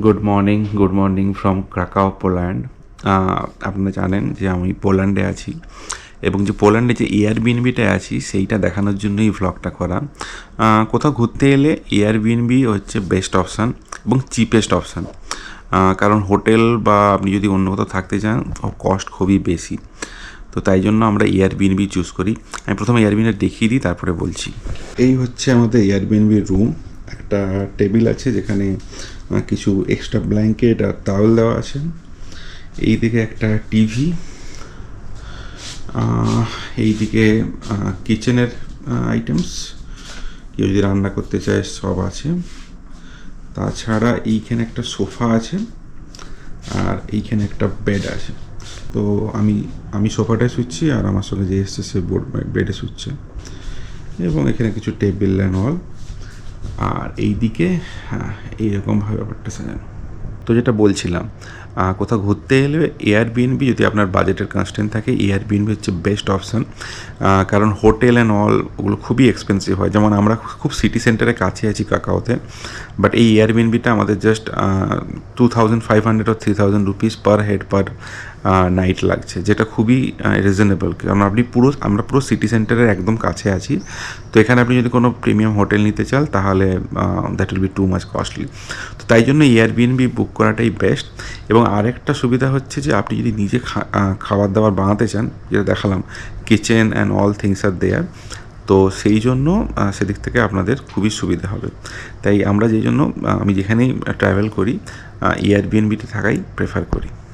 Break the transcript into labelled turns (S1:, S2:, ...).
S1: Good morning from Krakow Poland. আপনারা জানেন যে আমি পোল্যান্ডে আছি এবং যে পোল্যান্ডে যে এয়ারবিএনবিতে আছি সেইটা দেখানোর জন্যই এই ভ্লগটা করা। কোথাও ঘুরতে এলে এয়ারবিএনবি হচ্ছে বেস্ট অপশান এবং চিপেস্ট অপশান, কারণ হোটেল বা আপনি যদি অন্য কোথাও থাকতে চান কস্ট খুবই বেশি। তো তাই জন্য আমরা এয়ারবিএনবি চুজ করি। আমি প্রথমে এয়ারবিএনবি দেখিয়ে দিই, তারপরে বলছি। এই হচ্ছে আমাদের এয়ারবিএনবির রুম। একটা টেবিল আছে যেখানে কিছু এক্সট্রা ব্ল্যাঙ্কেট আর টাওয়েল দেওয়া আছে। এইদিকে একটা টিভি, এইদিকে কিচেনের আইটেমস, কেউ যদি রান্না করতে চায় সব আছে। তাছাড়া এইখানে একটা সোফা আছে আর এইখানে একটা বেড আছে। তো আমি সোফাটায় শুচ্ছি আর আমার সঙ্গে যে এসছে সে বেডে শুচ্ছে। এবং এখানে কিছু টেবিল অ্যান্ড অল। আর এইদিকে এইরকমভাবে ব্যাপারটা সাজানো। তো যেটা বলছিলাম, কোথাও ঘুরতে এলে এয়ারবিএনবি, যদি আপনার বাজেটের কনস্ট্যান্ট থাকে, এয়ারবিএনবি হচ্ছে বেস্ট অপশান। কারণ হোটেল অ্যান্ড অল ওগুলো খুবই এক্সপেন্সিভ হয়। যেমন আমরা খুব সিটি সেন্টারের কাছে আছি কাকাওতে, বাট এই এয়ারবিএনবিটা আমাদের just 2500 or 3000 rupees per head per night লাগছে, যেটা খুবই রিজনেবল। কারণ আমরা পুরো সিটি সেন্টারের একদম কাছে আছি। তো এখানে আপনি যদি কোনো প্রিমিয়াম হোটেল নিতে চান তাহলে that will be too much costly. তো তাই জন্য এয়ারবিএনবি বুক করাটাই বেস্ট। এবং আরেকটা সুবিধা হচ্ছে যে আপনি যদি নিজে খাবার দাবার বানাতে চান, যেটা দেখালাম, kitchen and all things are দেয়ার, তো সেই জন্য সেদিক থেকে আপনাদের খুবই সুবিধা হবে। তাই আমরা যেই জন্য আমি যেখানেই ট্রাভেল করি এয়ারবিএনবিতে থাকাই প্রেফার করি।